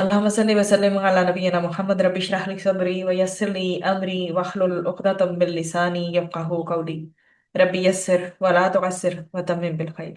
اللهم صل وسلم على نبينا محمد رب اشرح لي صدري ويسر لي امري واحلل عقدة من لساني يفقهوا قولي ربي يسر ولا تعسر وتمم بالخير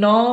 9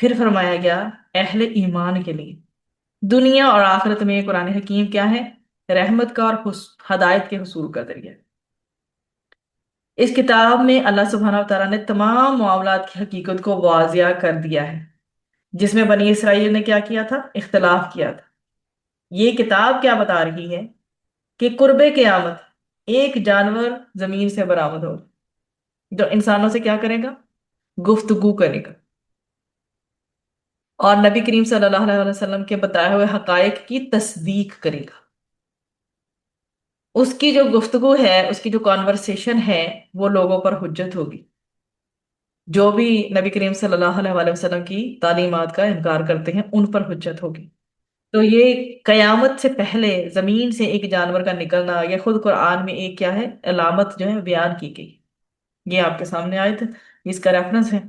پھر فرمایا گیا اہل ایمان کے لیے دنیا اور آخرت میں یہ قرآن حکیم کیا ہے؟ رحمت کا اور ہدایت کے حصول کا ذریعہ۔ اس کتاب میں اللہ سبحانہ و تعالیٰ نے تمام معاملات کی حقیقت کو واضح کر دیا ہے، جس میں بنی اسرائیل نے کیا کیا تھا؟ اختلاف کیا تھا۔ یہ کتاب کیا بتا رہی ہے کہ قرب قیامت ایک جانور زمین سے برآمد ہو جو انسانوں سے کیا کرے گا؟ گفتگو کرے گا، اور نبی کریم صلی اللہ علیہ وسلم کے بتائے ہوئے حقائق کی تصدیق کرے گا۔ اس کی جو گفتگو ہے، اس کی جو کانورسیشن ہے، وہ لوگوں پر حجت ہوگی۔ جو بھی نبی کریم صلی اللہ علیہ وآلہ وسلم کی تعلیمات کا انکار کرتے ہیں ان پر حجت ہوگی۔ تو یہ قیامت سے پہلے زمین سے ایک جانور کا نکلنا، یہ خود قرآن میں ایک کیا ہے؟ علامت جو ہے بیان کی گئی۔ یہ آپ کے سامنے آیت ہے، اس کا ریفرنس ہے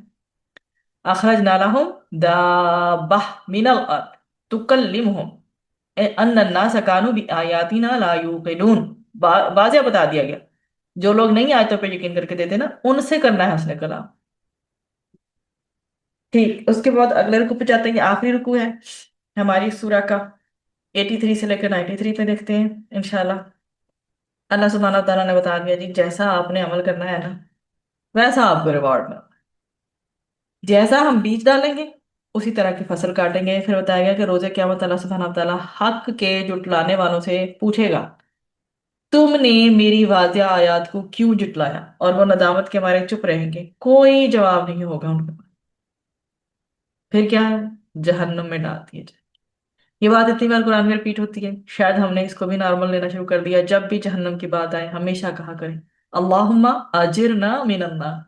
اخرجنا لهم دابہ من الارض تکلمہم ان الناس كانوا بآیاتنا لا یوقنون۔ واضح بتا دیا گیا، جو لوگ نہیں آیتوں پہ یقین کر کے دیتے نا، ان سے کرنا ہے اس نے کلام۔ ٹھیک، اس کے بعد اگلے رکوع پہ جاتے ہیں، یہ آخری رکوع ہے ہماری سورہ کا، 83 سے لے کر 93 پہ دیکھتے ہیں انشاءاللہ۔ اللہ سبحانہ و تعالیٰ نے بتا دیا جی جیسا آپ نے عمل کرنا ہے نا، ویسا آپ کو ریوارڈ ملنا۔ جیسا ہم بیج ڈالیں گے اسی طرح کی فصل کاٹیں گے۔ پھر بتایا گیا کہ روزے قیامت اللہ سبحانہ و تعالیٰ حق کے جٹلانے والوں سے پوچھے گا تم نے میری واضح آیات کو کیوں جٹلایا، اور وہ ندامت کے مارے چپ رہیں گے، کوئی جواب نہیں ہوگا ان کا۔ پھر کیا ہے؟ جہنم میں ڈال دیے جائے۔ یہ بات اتنی بار قرآن میں ریپیٹ ہوتی ہے، شاید ہم نے اس کو بھی نارمل لینا شروع کر دیا۔ جب بھی جہنم کی بات آئے ہمیشہ کہا کریں اللہم اجرنا من النار۔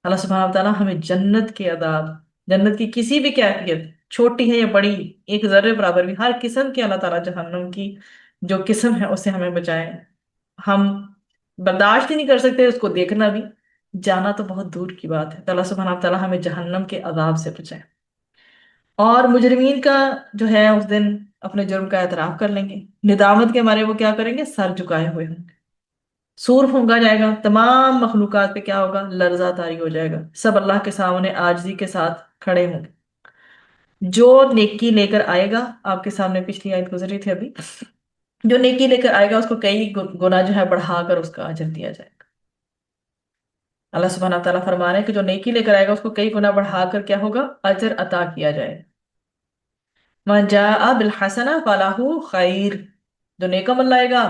اللہ سبحانہ وتعالیٰ ہمیں جنت کے عذاب، جنت کی کسی بھی کیفیت، چھوٹی ہے یا بڑی، ایک ذرے برابر بھی، ہر قسم کے اللہ تعالیٰ جہنم کی جو قسم ہے اس سے ہمیں بچائے۔ ہم برداشت ہی نہیں کر سکتے اس کو دیکھنا بھی، جانا تو بہت دور کی بات ہے۔ تو اللہ سبحانہ وتعالیٰ ہمیں جہنم کے عذاب سے بچائے۔ اور مجرمین کا جو ہے اس دن اپنے جرم کا اعتراف کر لیں گے، ندامت کے مارے وہ کیا کریں گے؟ سر جھکائے ہوئے ہوں گے۔ سور پھونکا جائے گا، تمام مخلوقات پہ کیا ہوگا؟ لرزہ طاری ہو جائے گا، سب اللہ کے سامنے عاجزی کے ساتھ کھڑے ہوں گے۔ جو نیکی لے کر آئے گا، آپ کے سامنے پچھلی آیت گزری تھی ابھی، جو نیکی لے کر آئے گا اس کو کئی گنا جو ہے بڑھا کر اس کا اجر دیا جائے گا۔ اللہ سبحانہ تعالیٰ فرما رہے ہیں کہ جو نیکی لے کر آئے گا اس کو کئی گنا بڑھا کر کیا ہوگا؟ اجر عطا کیا جائے گا۔ من جاء بالحسنہ فلہ خیر، جو نیک عمل لائے گا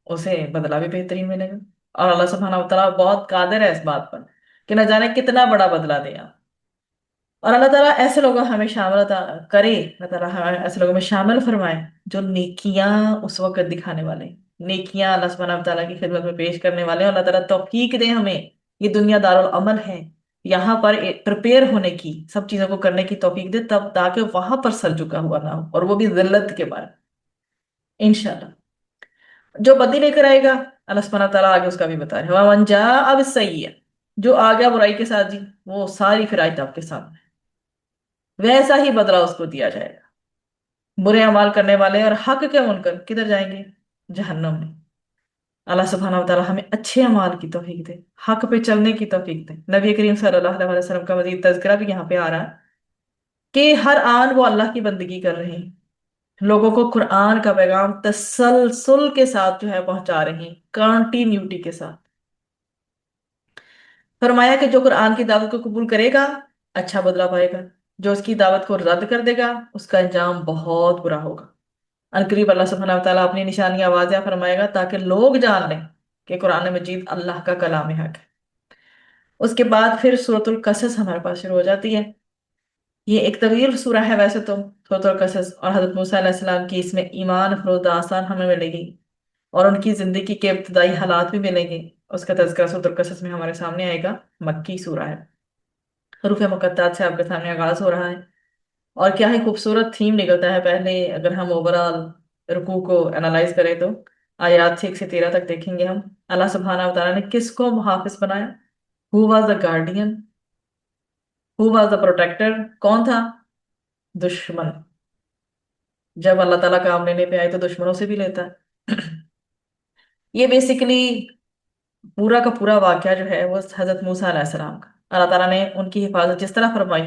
اسے بدلہ بھی بہترین ملے گا۔ اور اللہ سبحانہ وتعالیٰ بہت قادر ہے اس بات پر کہ نہ جانے کتنا بڑا بدلہ دے آپ۔ اور اللہ تعالیٰ ایسے لوگوں ہمیں شامل کرے، اللہ تعالیٰ ہمیں ایسے لوگوں میں شامل فرمائے جو نیکیاں اس وقت دکھانے والے ہیں، نیکیاں اللہ سبحانہ وتعالیٰ کی خدمت میں پیش کرنے والے ہیں۔ اللہ تعالیٰ توفیق دے ہمیں، یہ دنیا دارالعمل ہے، یہاں پر پریپیئر ہونے کی، سب چیزوں کو کرنے کی توفیق دے، تب تاکہ وہاں پر سر جھکا ہوا نہ ہو، اور وہ بھی ذلت کے بعد انشاءاللہ۔ جو بدی لے کر آئے گا اللہ سبحانہ تعالیٰ آگے اس کا بھی بتا رہے ہیں وَمَن جَاءَ بِالسَّيِّئَةِ، جو آ گیا برائی کے ساتھ جی، وہ ساری پھر آیت آپ کے سامنے، ویسا ہی بدلہ اس کو دیا جائے گا۔ برے اعمال کرنے والے اور حق کے منکر کدھر جائیں گے؟ جہنم میں۔ اللہ سبحانہ وتعالیٰ ہمیں اچھے اعمال کی توفیق دے، حق پہ چلنے کی توفیق دے۔ نبی کریم صلی اللہ علیہ وسلم کا مزید تذکرہ بھی یہاں پہ آ رہا ہے کہ ہر آن وہ اللہ کی بندگی کر رہے ہیں، لوگوں کو قرآن کا پیغام تسلسل کے ساتھ جو ہے پہنچا رہے ہیں، کنٹینیوٹی کے ساتھ۔ فرمایا کہ جو قرآن کی دعوت کو قبول کرے گا اچھا بدلہ پائے گا، جو اس کی دعوت کو رد کر دے گا اس کا انجام بہت برا ہوگا۔ عنقریب اللہ سبحانہ وتعالیٰ اپنی نشانیاں واضح فرمائے گا تاکہ لوگ جان لیں کہ قرآن مجید اللہ کا کلام حق ہے۔ اس کے بعد پھر سورۃ القصص ہمارے پاس شروع ہو جاتی ہے۔ یہ ایک طویل سورہ ہے ویسے تو سورۃ القصص، اور حضرت موسیٰ علیہ السلام کی اس میں ایمان افروز داستان ہمیں ملے گی، اور ان کی زندگی کے ابتدائی حالات بھی ملیں گے۔ اس کا تذکرہ سورۃ القصص میں ہمارے سامنے آئے گا۔ مکی سورہ ہے، حروف مقطعات سے آپ کے سامنے آغاز ہو رہا ہے، اور کیا ہی خوبصورت تھیم نکلتا ہے۔ پہلے اگر ہم اوورال رکوع کو انالائز کریں تو آیات 6 سے 13 تک دیکھیں گے ہم، اللہ سبحانہ وتعالیٰ نے کس کو محافظ بنایا؟ Who was the guardian, who was the protector, کون تھا؟ دشمن۔ جب اللہ تعالیٰ کام لینے پہ آئے تو دشمنوں سے بھی لیتا ہے۔ یہ بیسیکلی پورا کا پورا واقعہ جو ہے وہ حضرت موسیٰ علیہ السلام کا، اللہ تعالیٰ نے ان کی حفاظت جس طرح فرمائی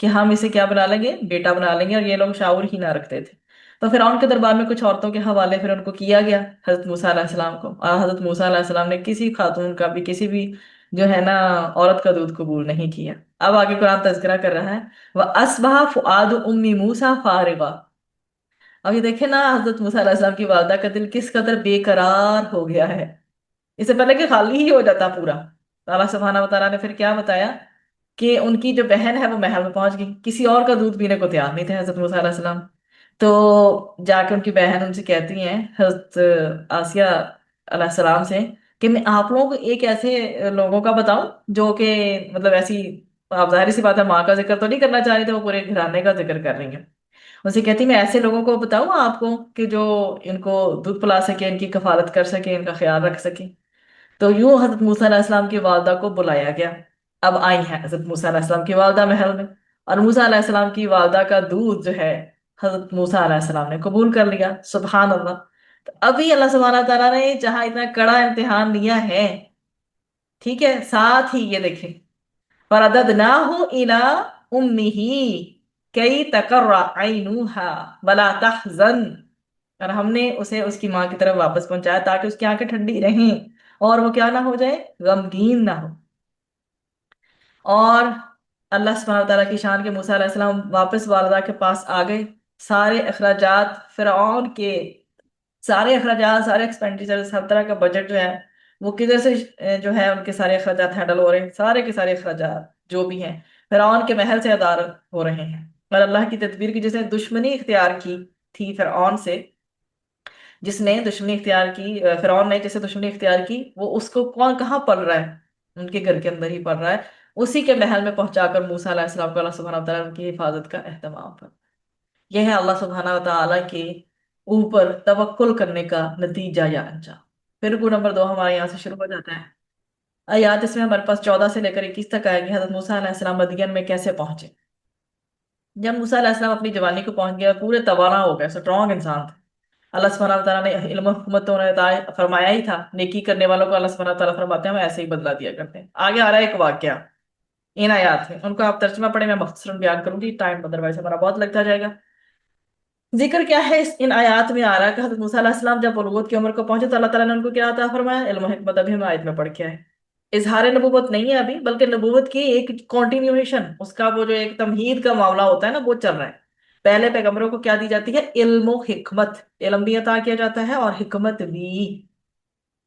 کہ ہم اسے کیا بنا لیں گے، بیٹا بنا لیں گے، اور یہ لوگ شعور ہی نہ رکھتے تھے۔ تو فرعون کے دربار میں کچھ عورتوں کے حوالے پھر ان کو کیا گیا حضرت موسیٰ علیہ السلام کو، اور حضرت موسیٰ علیہ السلام نے کسی خاتون کا بھی، کسی بھی جو ہے نا عورت کا دودھ قبول نہیں کیا۔ اب آگے قرآن تذکرہ کر رہا ہے، وَأَصْبَحَ فُؤَادُ أُمِّ مُوسَىٰ فَارِغًا۔ اب یہ دیکھیں نا، حضرت موسیٰ علیہ السلام کی والدہ کا دل کس قدر بے قرار ہو گیا ہے، اس سے پہلے کہ خالی ہی ہو جاتا پورا۔ تو اللہ سبحانہ و تعالیٰ نے پھر کیا بتایا کہ ان کی جو بہن ہے وہ محل میں پہنچ گئی، کسی اور کا دودھ پینے کو تیار نہیں تھے حضرت موسیٰ علیہ السلام۔ تو جا کے ان کی بہن ان سے کہتی ہیں حضرت آسیہ علیہ السلام سے کہ میں آپ لوگوں کو ایک ایسے لوگوں کا بتاؤں جو کہ مطلب ایسی، آپ ظاہر سی بات ہے ماں کا ذکر تو نہیں کرنا چاہ رہی تھے، وہ پورے گھرانے کا ذکر کر رہی ہیں۔ اسے کہتی میں ایسے لوگوں کو بتاؤں آپ کو کہ جو ان کو دودھ پلا سکے، ان کی کفالت کر سکے، ان کا خیال رکھ سکے۔ تو یوں حضرت موسیٰ علیہ السلام کی والدہ کو بلایا گیا۔ اب آئی ہیں حضرت موسیٰ علیہ السلام کی والدہ محل میں، اور موسیٰ علیہ السلام کی والدہ کا دودھ جو ہے حضرت موسیٰ علیہ السلام نے قبول کر لیا، سبحان اللہ۔ تو ابھی اللہ سبحانہ تعالیٰ نے جہاں اتنا کڑا امتحان لیا ہے، ٹھیک ہے، ساتھ ہی یہ دیکھیں، فَرَدَدْنَاهُ إِلَىٰ أُمِّهِ كَيْ تَقَرَّ عَيْنُهَا وَلَا تَحْزَنَ، اور ہم نے اسے اس کی ماں کی طرف واپس پہنچایا تاکہ اس کی آنکھیں ٹھنڈی رہیں اور وہ کیا نہ ہو جائے، غمگین نہ ہو۔ اور اللہ سبحانہ تعالیٰ کی شان کے موسیٰ علیہ السلام واپس والدہ کے پاس آ گئے۔ سارے اخراجات فرعون کے، سارے اخراجات، سارے ایکسپینڈیچر، ہر طرح کا بجٹ جو ہے وہ کدھر سے جو ہے ان کے سارے اخراجات ہینڈل ہو رہے ہیں، سارے کے سارے اخراجات جو بھی ہیں فرعون کے محل سے ادا ہو رہے ہیں۔ اور اللہ کی تدبیر کی، جس نے دشمنی اختیار کی تھی فرعون سے، جس نے دشمنی اختیار کی، فرعون نے جسے دشمنی اختیار کی، وہ اس کو کون کہاں پل رہا ہے، ان کے گھر کے اندر ہی پل رہا ہے۔ اسی کے محل میں پہنچا کر موسیٰ علیہ السلام کو اللہ سبحانہ وتعالیٰ ان کی حفاظت کا اہتمام پر۔ یہ ہے اللہ سبحانہ وتعالیٰ کے اوپر توکل کرنے کا نتیجہ یا انجام۔ پھر رکوع نمبر 2 ہمارے یہاں سے شروع ہو جاتا ہے۔ آیات اس میں ہمارے پاس 14 سے لے کر 21 تک آئے گی۔ حضرت موسیٰ علیہ السلام مدین میں کیسے پہنچے؟ جب موسیٰ علیہ السلام اپنی جوانی کو پہنچ گیا، پورے توانا ہو گئے، اسٹرانگ انسان تھے، اللہ سبحانہ وتعالیٰ نے علم و حکمت تو انہیں فرمایا ہی تھا، نیکی کرنے والوں کو اللہ سبحانہ وتعالیٰ فرماتے ہیں ہم ایسے ہی بدلا دیا کرتے ہیں۔ آگے آ رہا ہے ایک واقعہ، ان آیات میں ان کو آپ ترجمہ پڑھیں، میں مختصراً بیان کروں گی، ٹائم ادروائز ہمارا بہت لگتا جائے گا۔ ذکر کیا ہے ان آیات میں آ رہا ہے کہ حضرت موسیٰ علیہ السلام جب بلوغت کی عمر کو پہنچے تو اللہ تعالیٰ نے ان کو کیا عطا فرمایا، علم و حکمت۔ ابھی ہم آیت میں پڑھ کے آئے، اظہار نبوت نہیں ہے ابھی، بلکہ نبوت کی ایک کنٹینیویشن، اس کا وہ جو ایک تمہید کا معاملہ ہوتا ہے نا، وہ چل رہا ہے۔ پہلے پیغمبروں کو کیا دی جاتی ہے، علم و حکمت، علم بھی عطا کیا جاتا ہے اور حکمت بھی،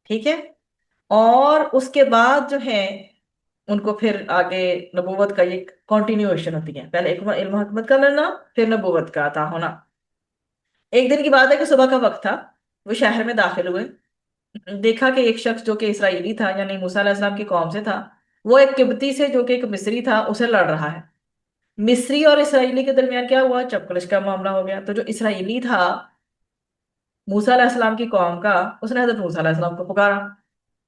ٹھیک ہے۔ اور اس کے بعد جو ہے ان کو پھر آگے نبوت کا یہ کنٹینیویشن ہوتی ہے، پہلے علم و حکمت کا ملنا، پھر نبوت کا عطا ہونا۔ ایک دن کی بات ہے کہ صبح کا وقت تھا، وہ شہر میں داخل ہوئے، دیکھا کہ ایک شخص جو کہ اسرائیلی تھا، یعنی موسیٰ علیہ السلام کی قوم سے تھا، وہ ایک قبطی سے جو کہ ایک مصری تھا اسے لڑ رہا ہے۔ مصری اور اسرائیلی کے درمیان کیا ہوا، چپکلش کا معاملہ ہو گیا۔ تو جو اسرائیلی تھا موسیٰ علیہ السلام کی قوم کا، اس نے حضرت موسیٰ علیہ السلام کو پکارا،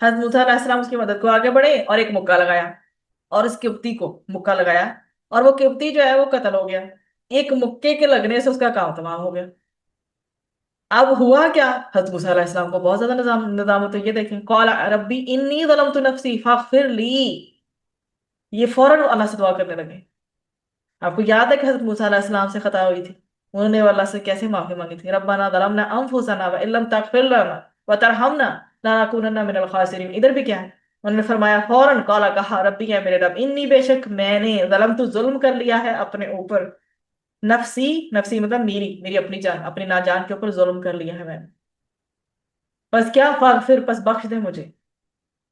حضرت موسیٰ علیہ السلام اس کی مدد کو آگے بڑھے اور ایک مکہ لگایا، اور اس قبطی کو مکہ لگایا، اور وہ قبطی جو ہے وہ قتل ہو گیا۔ ایک مکے کے لگنے سے اس کا کام تمام ہو گیا۔ اب ہوا کیا، حضرت موسیٰ علیہ السلام کو بہت زیادہ ندامت ہوئی، یہ دیکھیں، قال ربی انی ظلمت نفسی فاغفر لی، یہ فوراً اللہ سے دعا کرنے لگے۔ آپ کو یاد ہے کہ حضرت موسیٰ علیہ السلام سے خطا ہوئی تھی، انہوں نے اللہ سے کیسے معافی مانگی تھی، ربنا ظلمنا انفسنا وان لم تغفر لنا وترحمنا لنکونن من الخاسرین۔ ادھر بھی کیا ہے، انہوں نے فرمایا فوراً، قال کہا ربی ہے میرے رب، انی بے شک میں نے ظلمت ظلم کر لیا ہے اپنے اوپر، نفسی، نفسی مطلب میری، میری اپنی جان، اپنی ناجان کے اوپر ظلم کر لیا ہے میں نے، بس کیا، فاغفر، پس بخش دے مجھے،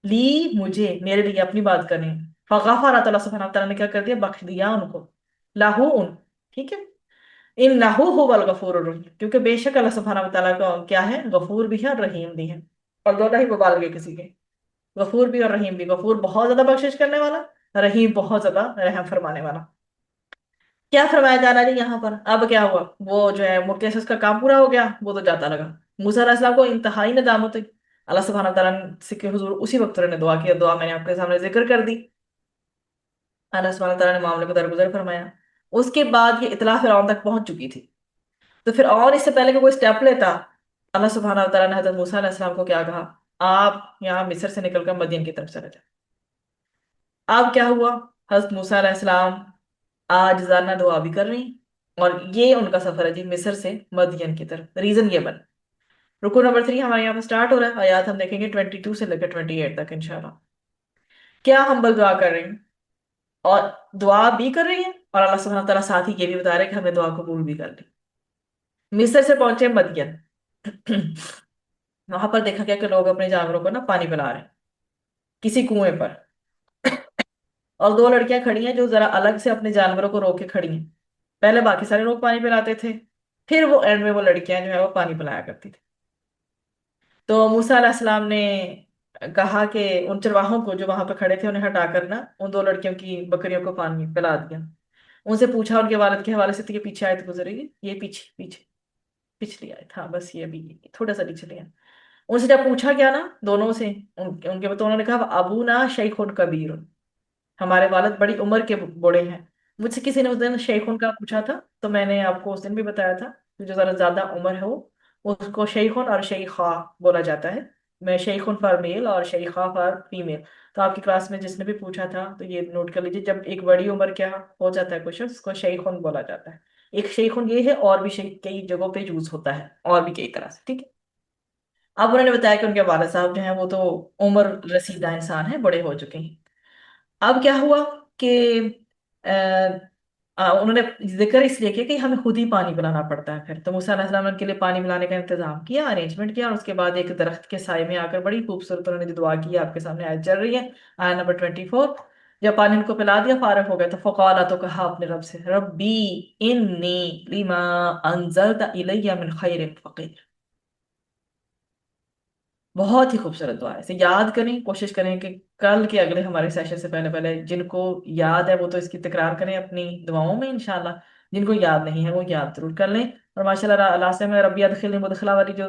لی، مجھے، میرے لیے اپنی بات کرنی ہے، فغفرت، اللہ سبحانہ تعالیٰ نے کیا کر دیا، بخش دیا ان کو، لاہو ان، ٹھیک ہے، ان لاہو هو الغفور الرحیم، کیونکہ بے شک اللہ سبحانہ تعالیٰ کا کیا ہے، غفور بھی ہے اور رحیم بھی ہے، اور دونوں ہی مبالغے کسی کے، غفور بھی اور رحیم بھی، غفور بہت زیادہ بخشش کرنے والا، رحیم بہت زیادہ رحم فرمانے والا۔ کیا فرمایا جا رہا ہے جی یہاں پر، اب کیا ہوا، وہ جو ہے مکے سے اس کا کام پورا ہو گیا، وہ تو جاتا لگا، موسیٰ علیہ السلام کو انتہائی ندامت ہوئی، اللہ سبحانہ تعالیٰ سے کہ حضور اسی وقت انہوں نے دعا کی، دعا میں نے آپ کے سامنے ذکر کر دی، اللہ سبحانہ تعالیٰ نے معاملے کو درگزر فرمایا۔ اس کے بعد یہ اطلاع فرعون تک پہنچ چکی تھی، تو فرعون اس سے پہلے کہ کوئی اسٹیپ لیتا، اللہ سبحانہ تعالیٰ نے حضرت موسیٰ علیہ السلام کو کیا کہا، آپ یہاں مصر سے نکل کر مدین کی طرف چلے جائیں۔ اب کیا ہوا، حضرت موسیٰ علیہ السلام آج زانا دعا بھی کر رہی ہیں، اور یہ ان کا سفر ہے جی مصر سے مدین کی طرف، ریزن یہ بن۔ رکو نمبر 3 ہمارے یہاں پہ سٹارٹ ہو رہا ہے، آیات ہم دیکھیں گے 22 سے لے کر 28 تک انشاءاللہ۔ کیا ہم بل دعا کر رہے ہیں اور دعا بھی کر رہی ہیں، اور اللہ سبحانہ تعالیٰ ساتھ ہی یہ بھی بتا رہے ہیں کہ ہم نے دعا قبول بھی کر لی۔ مصر سے پہنچے مدین، وہاں پر دیکھا گیا کہ لوگ اپنے جانوروں کو نا پانی پلا رہے ہیں کسی کنویں پر، اور دو لڑکیاں کھڑی ہیں جو ذرا الگ سے اپنے جانوروں کو روک کے کھڑی ہیں۔ پہلے باقی سارے لوگ پانی پلاتے تھے، پھر وہ اینڈ میں وہ لڑکیاں جو ہے وہ پانی پلایا کرتی تھی۔ تو موسیٰ علیہ السلام نے کہا کہ ان چرواہوں کو جو وہاں پہ کھڑے تھے انہیں ہٹا کر نا ان دو لڑکیوں کی بکریوں کو پانی پلا دیا۔ ان سے پوچھا، ان کے والد کے حوالے سے، تو یہ پیچھے آیت گزرے گی، یہ پیچھے پیچھے پچھلی آیت، ہاں بس یہ بھی تھوڑا سا پیچھے لیا۔ ان سے جب پوچھا گیا نا دونوں سے، ان کے تو انہوں نے کہا ابونا شیخ کبیر، ہمارے والد بڑی عمر کے بوڑھے ہیں۔ مجھ سے کسی نے اس دن شیخن کا پوچھا تھا، تو میں نے آپ کو اس دن بھی بتایا تھا کہ جو ذرا زیادہ عمر ہے وہ اس کو شیخن اور شیخا بولا جاتا ہے۔ میں شیخن فار میل اور شیخا فار فیمیل۔ تو آپ کی کلاس میں جس نے بھی پوچھا تھا تو یہ نوٹ کر لیجیے، جب ایک بڑی عمر کیا ہو جاتا ہے کچھ اس کو شیخن بولا جاتا ہے۔ ایک شیخن یہ ہے، اور بھی شیخ کئی جگہوں پہ یوز ہوتا ہے اور بھی کئی طرح سے، ٹھیک ہے۔ اب انہوں نے بتایا کہ ان کے والد صاحب جو ہیں وہ تو عمر رسیدہ انسان ہیں، بڑے ہو چکے ہیں۔ اب کیا ہوا کہ انہوں نے ذکر اس لیے کیا کہ ہمیں خود ہی پانی پلانا پڑتا ہے پھر، تو موسیٰ علیہ السلام نے ان کے لیے پانی پلانے کا انتظام کیا، ارینجمنٹ کیا، اور اس کے بعد ایک درخت کے سائے میں آ کر بڑی خوبصورت انہوں نے جو دعا کی آپ کے سامنے آیت چل رہی ہے، آیت نمبر 24۔ جب پانی ان کو پلا دیا، فارغ ہو گئے، تو فقالا، تو کہا اپنے رب سے، ربی انی لما انزلت الی من خیر فقیر۔ بہت ہی خوبصورت دعا ہے، اسے یاد کریں، کوشش کریں کہ کل کے اگلے ہمارے سیشن سے پہلے پہلے جن کو یاد ہے وہ تو اس کی تکرار کریں اپنی دعاؤں میں انشاءاللہ، جن کو یاد نہیں ہے وہ یاد ضرور کر لیں۔ اور ماشاءاللہ لاسٹ میں ربی ادخلنی مدخلا والی جو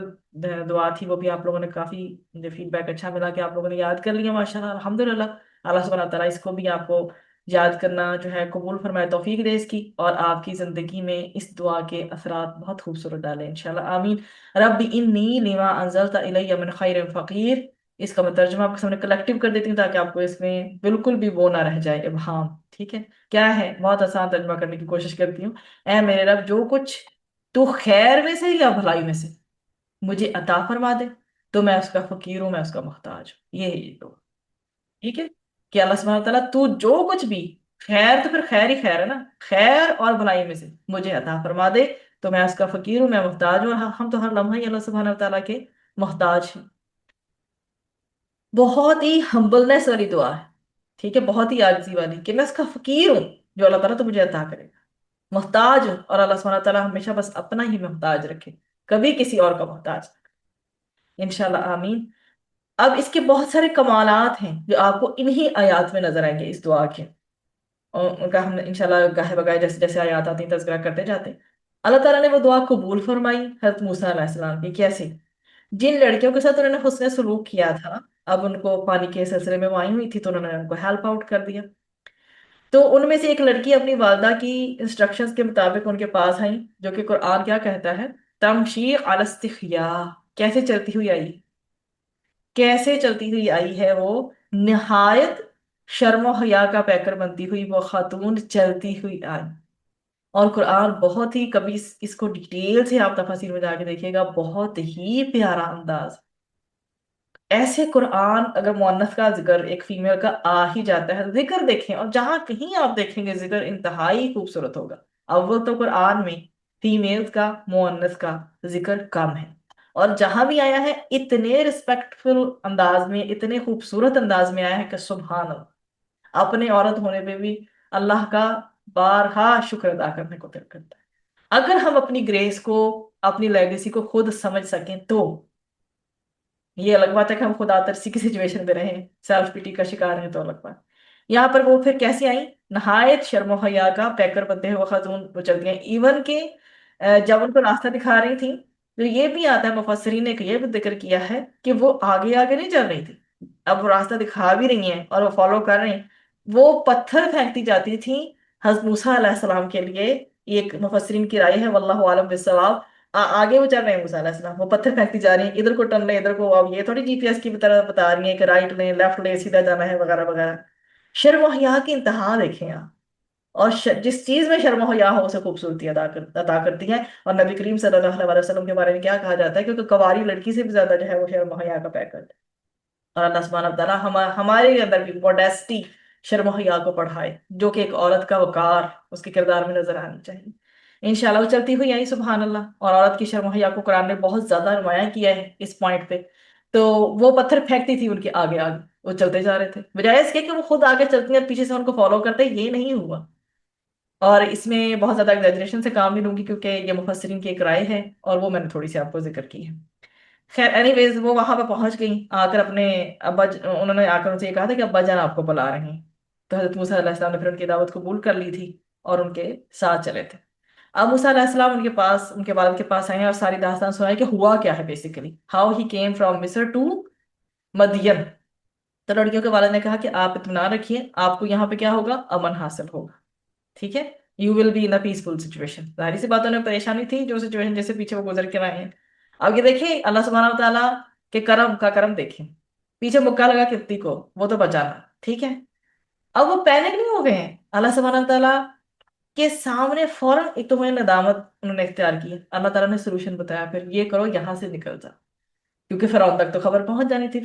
دعا تھی وہ بھی آپ لوگوں نے کافی مجھے فیڈ بیک اچھا ملا کہ آپ لوگوں نے یاد کر لیا ماشاءاللہ الحمدللہ۔ اللہ سبحانہ تعالیٰ اس کو بھی آپ کو یاد کرنا جو ہے قبول فرمائے، توفیق دے اس کی، اور آپ کی زندگی میں اس دعا کے اثرات بہت خوبصورت ڈالیں انشاءاللہ، آمین۔ رب انی لما انزلت الی من خیر فقیر، اس کا میں ترجمہ آپ کے سامنے کلیکٹیو کر دیتی ہوں تاکہ آپ کو اس میں بالکل بھی وہ نہ رہ جائے ابہام، ٹھیک ہے۔ کیا ہے، بہت آسان ترجمہ کرنے کی کوشش کرتی ہوں، اے میرے رب جو کچھ تو خیر میں سے یا بھلائی میں سے مجھے عطا فرما دے، تو میں اس کا فقیر ہوں، میں اس کا محتاج ہوں، یہ تو ٹھیک ہے کہ اللہ سبحانہ تعالیٰ تو جو کچھ بھی خیر، تو پھر خیر ہی خیر ہے نا، خیر اور بھلائی میں سے مجھے عطا فرما دے، تو میں اس کا فقیر ہوں، میں محتاج ہوں، اور ہم تو ہر لمحہ ہی اللہ سبحانہ تعالیٰ کے محتاج ہیں۔ بہت ہی ہمبلنس والی دعا ہے، ٹھیک ہے، بہت ہی عاجزی والی کہ میں اس کا فقیر ہوں جو اللہ تعالیٰ تو مجھے عطا کرے گا، محتاج ہوں، اور اللہ سبحانہ تعالیٰ ہمیشہ بس اپنا ہی محتاج رکھے، کبھی کسی اور کا محتاج نہ، انشاءاللہ آمین۔ اب اس کے بہت سارے کمالات ہیں جو آپ کو انہی آیات میں نظر آئیں گے اس دعا کے، اور ان کا ہم انشاءاللہ گاہے بگاہے جیسے جیسے آیات آتی ہیں تذکرہ کرتے جاتے ہیں۔ اللہ تعالیٰ نے وہ دعا قبول فرمائی حضرت موسیٰ علیہ السلام کی، کیسے؟ جن لڑکیوں کے ساتھ انہوں نے حسن سلوک کیا تھا، اب ان کو پانی کے سلسلے میں وہ آئی ہوئی تھی تو انہوں نے ان کو ہیلپ آؤٹ کر دیا۔ تو ان میں سے ایک لڑکی اپنی والدہ کی انسٹرکشنز کے مطابق ان کے پاس آئی، جو کہ قرآن کیا کہتا ہے، تمشی علی استحیاء، کیسے چلتی ہوئی آئی؟ کیسے چلتی ہوئی آئی ہے وہ؟ نہایت شرم و حیا کا پیکر بنتی ہوئی وہ خاتون چلتی ہوئی آئی۔ اور قرآن بہت ہی، کبھی اس کو ڈیٹیل سے آپ تفاسیر میں جا کے دیکھیے گا، بہت ہی پیارا انداز، ایسے قرآن اگر مؤنث کا ذکر ایک فیمیل کا آ ہی جاتا ہے، ذکر دیکھیں، اور جہاں کہیں آپ دیکھیں گے ذکر انتہائی خوبصورت ہوگا۔ اول تو قرآن میں فیمیل کا مؤنث کا ذکر کم ہے، اور جہاں بھی آیا ہے اتنے رسپیکٹفل انداز میں، اتنے خوبصورت انداز میں آیا ہے کہ سبحان اللہ، اپنے عورت ہونے پہ بھی اللہ کا بارہا شکر ادا کرنے کو دل کرتا ہے۔ اگر ہم اپنی گریس کو، اپنی لیگیسی کو خود سمجھ سکیں تو یہ الگ بات ہے کہ ہم خدا ترسی کی سچویشن میں رہیں، سیلف پیٹی کا شکار ہیں، تو الگ بات۔ یہاں پر وہ پھر کیسے آئیں؟ نہایت شرم و حیا کا پیکر بنتے ہوئے خاتون وہ چلتی ہیں، ایون کہ جب ان کو راستہ دکھا رہی تھی تو یہ بھی آتا ہے، مفسرین نے یہ بھی ذکر کیا ہے کہ وہ آگے آگے نہیں چل رہی تھی، اب وہ راستہ دکھا بھی رہی ہیں اور وہ فالو کر رہے ہیں، وہ پتھر پھینکتی جاتی تھیں حضرت موسیٰ علیہ السلام کے لیے، ایک مفسرین کی رائے ہے واللہ عالم بالصواب۔ آگے وہ چل رہے ہیں موسیٰ علیہ السلام، وہ پتھر پھینکتی جا رہی ہیں، ادھر کو ٹرن لیں، ادھر کو، اب یہ تھوڑی جی پی ایس کی طرح بتا رہی ہیں کہ رائٹ لیں، لیفٹ لیں، سیدھا جانا ہے، وغیرہ وغیرہ۔ شرم و حیا کی انتہا دیکھیں آپ، اور جس چیز میں شرم و حیا ہو اسے خوبصورتی عطا کرتی ہے. اور نبی کریم صلی اللہ علیہ وسلم کے بارے میں کیا کہا جاتا ہے؟ کیونکہ کنواری لڑکی سے بھی زیادہ جو ہے وہ شرم و حیا کا پیکر. اور اللہ سبحانہ تعالیٰ ہمارے اندر بھی موڈیسٹی، شرم و حیا کو پڑھائے، جو کہ ایک عورت کا وقار اس کے کردار میں نظر آنی چاہیے. انشاءاللہ وہ چلتی ہوئی آئی سبحان اللہ. اور عورت کی شرم و حیا کو قرآن نے بہت زیادہ نمایاں کیا ہے اس پوائنٹ پہ. تو وہ پتھر پھینکتی تھی ان کے آگے آگے، وہ چلتے جا رہے تھے، بجائے اس کے کہ وہ خود آگے چلتی ہیں اور پیچھے سے ان کو فالو کرتے. یہ نہیں ہوا. اور اس میں بہت زیادہ ایگزیجریشن سے کام نہیں لوں گی کیونکہ یہ مفسرین کی ایک رائے ہے اور وہ میں نے تھوڑی سی آپ کو ذکر کی ہے. خیر اینی ویز وہ وہاں پہ پہنچ گئیں. آ کر اپنے انہوں نے آ کر ان سے یہ کہا تھا کہ ابا جان آپ کو بلا رہے ہیں. تو حضرت موسیٰ علیہ السلام نے پھر ان کی دعوت قبول کر لی تھی اور ان کے ساتھ چلے تھے. اب موسیٰ علیہ السلام ان کے پاس، ان کے والد کے پاس آئے ہیں اور ساری داستان سنائی کہ ہوا کیا ہے basically, how he came from مصر ٹو مدین. تو لڑکیوں کے والد نے کہا کہ آپ اطمینان رکھیے، آپ کو یہاں پہ کیا ہوگا؟ امن حاصل ہوگا. ٹھیک ہے، you will be in peaceful situation. ظاہری سی باتوں نے پریشانی تھی جو سچویشن جیسے پیچھے وہ گزر کے آئے ہیں. اب یہ دیکھیں اللہ سبحانہ تعالیٰ کے کرم کا کرم دیکھیں. پیچھے مکہ لگا کتنی کو، وہ تو بچانا. ٹھیک ہے، اب وہ پینک نہیں ہو گئے ہیں. اللہ سبحانہ تعالیٰ کے سامنے فوراً ایک تو میں ندامت انہوں نے اختیار کی ہے. اللہ تعالیٰ نے سولوشن بتایا، پھر یہ کرو یہاں سے نکل جا، کیونکہ فرعون تک تو خبر پہنچ جانی تھی.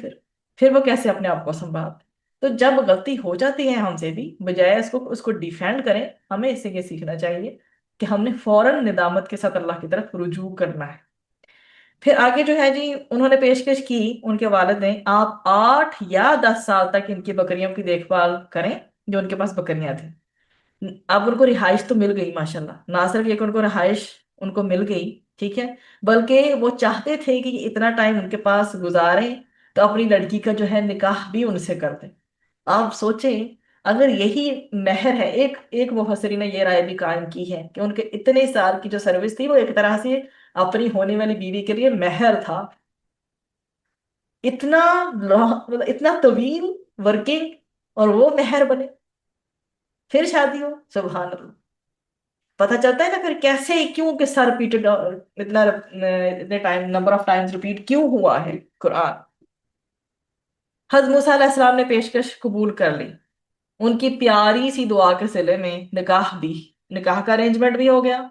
پھر وہ کیسے اپنے آپ کو سنبھالتے؟ تو جب غلطی ہو جاتی ہے ہم سے بھی، بجائے اس کو ڈیفینڈ کریں، ہمیں اس سے یہ سیکھنا چاہیے کہ ہم نے فوراً ندامت کے ساتھ اللہ کی طرف رجوع کرنا ہے. پھر آگے جو ہے جی انہوں نے پیشکش کی ان کے والد نے، آپ 8 یا 10 سال تک ان کی بکریوں کی دیکھ بھال کریں جو ان کے پاس بکریاں تھیں. اب ان کو رہائش تو مل گئی ماشاءاللہ. نہ صرف یہ کہ ان کو رہائش ان کو مل گئی، ٹھیک ہے، بلکہ وہ چاہتے تھے کہ اتنا ٹائم ان کے پاس گزاریں تو اپنی لڑکی کا جو ہے نکاح بھی ان سے کر دیں. آپ سوچیں اگر یہی مہر ہے، ایک ایک مفسرین نے یہ رائے بھی قائم کی ہے کہ ان کے اتنے سال کی جو سروس تھی وہ ایک طرح سے اپنی ہونے والی بیوی کے لیے مہر تھا. اتنا مطلب اتنا طویل ورکنگ اور وہ مہر بنے، پھر شادی ہو. سبحان اللہ. پتہ چلتا ہے نا پھر کیسے کیوں کہ سر ریپیٹڈ اتنے time number of Times repeat کیوں ہوا ہے قرآن. حضرت موسیٰ علیہ السلام نے پیشکش قبول کر لی. ان کی پیاری سی دعا کے صلے میں نکاح بھی، نکاح کا ارینجمنٹ بھی ہو گیا،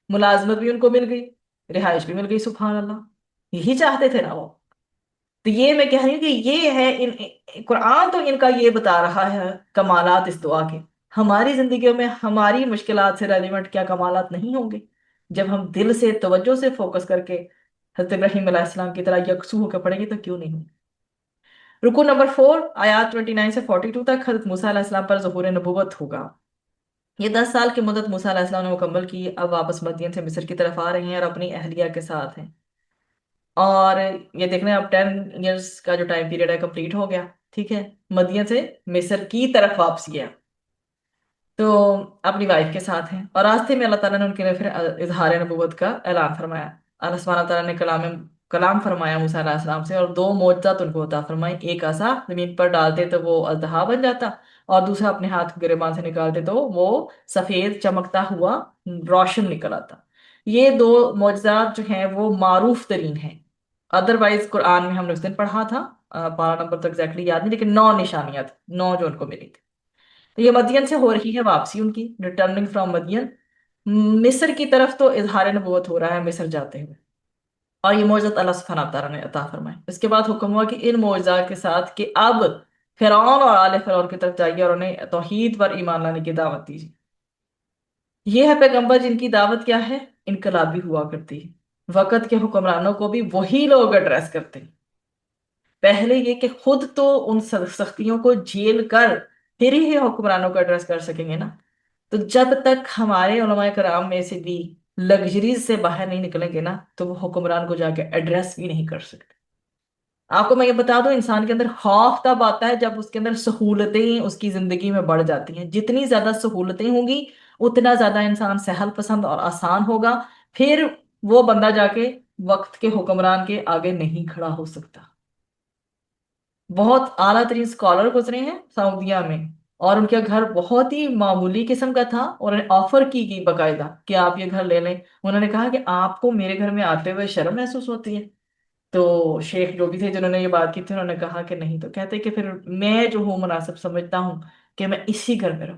ملازمت بھی ان کو مل گئی، رہائش بھی مل گئی. سبحان اللہ. یہی چاہتے تھے نا وہ. تو یہ میں کہہ رہی ہوں کہ یہ ہے قرآن تو ان کا یہ بتا رہا ہے کمالات اس دعا کے. ہماری زندگیوں میں ہماری مشکلات سے ریلیونٹ کیا کمالات نہیں ہوں گے جب ہم دل سے توجہ سے فوکس کر کے حضرت ابراہیم علیہ السلام کی طرح یکسو ہو کے پڑھیں گے تو کیوں نہیں. رکو نمبر 4 آیات 29 سے 42 تک حضرت موسیٰ علیہ السلام پر ظہور نبوت ہوگا. یہ 10 سال کی مدت موسیٰ علیہ السلام نے مکمل کی. اب واپس مدین سے مصر کی طرف آ رہے ہیں اور اپنی اہلیہ کے ساتھ ہیں. اور یہ دیکھ لیں اب 10 ایئرس کا جو ٹائم پیریڈ ہے کمپلیٹ ہو گیا. ٹھیک ہے، مدین سے مصر کی طرف واپس گیا تو اپنی وائف کے ساتھ ہیں. اور راستے میں اللہ تعالیٰ نے ان کے لیے پھر اظہار نبوت کا اعلان فرمایا. اللہ سبحانہ تعالیٰ نے کلام فرمایا موسیٰ علیہ السلام سے اور 2 معجزات ان کو عطا فرمائی. ایک عصا زمین پر ڈالتے تو وہ اژدہا بن جاتا، اور دوسرا اپنے ہاتھ کو گریبان سے نکالتے تو وہ سفید چمکتا ہوا روشن نکل آتا. یہ 2 معجزات جو ہیں وہ معروف ترین ہیں. ادروائز قرآن میں ہم نے اس دن پڑھا تھا، پارا نمبر تو ایگزیکٹلی یاد نہیں، لیکن 9 نشانیاں تھیں، 9 جو ان کو ملی تھی. تو یہ مدین سے ہو رہی ہے واپسی ان کی، ریٹرننگ فرام مدین. مصر کی طرف تو اظہار نبوت ہو رہا ہے مصر جاتے ہوئے. اور یہ معجزات اللہ سبحانہ تعالیٰ نے عطا فرمائے. اس کے بعد حکم ہوا کہ ان معجزات کے ساتھ کہ اب فرعون اور آل فرعون کی طرف جائیے اور انہیں توحید پر ایمان لانے کی دعوت دیجیے. یہ ہے پیغمبر جن کی دعوت کیا ہے؟ انقلابی ہوا کرتی ہے. وقت کے حکمرانوں کو بھی وہی لوگ ایڈریس کرتے ہیں. پہلے یہ کہ خود تو ان سختیوں کو جھیل کر پھر ہی حکمرانوں کو ایڈریس کر سکیں گے نا. تو جب تک ہمارے علماء کرام میں سے بھی لگژریز سے باہر نہیں نکلیں گے نا تو وہ حکمران کو جا کے ایڈریس بھی نہیں کر سکتے. آپ کو میں یہ بتا دوں انسان کے اندر خوف تب آتا ہے جب اس کے اندر سہولتیں اس کی زندگی میں بڑھ جاتی ہیں. جتنی زیادہ سہولتیں ہوں گی اتنا زیادہ انسان سہل پسند اور آسان ہوگا. پھر وہ بندہ جا کے وقت کے حکمران کے آگے نہیں کھڑا ہو سکتا. بہت اعلیٰ ترین اسکالر گزرے ہیں سعودیہ میں اور ان کا گھر بہت ہی معمولی قسم کا تھا اور انہیں آفر کی گئی باقاعدہ کہ آپ یہ گھر لے لیں. انہوں نے کہا کہ آپ کو میرے گھر میں آتے ہوئے شرم محسوس ہوتی ہے؟ تو شیخ جو بھی تھے جنہوں نے یہ بات کی تھی انہوں نے کہا کہ نہیں. تو کہتے کہ پھر میں جو ہوں مناسب سمجھتا ہوں کہ میں اسی گھر میں رہوں.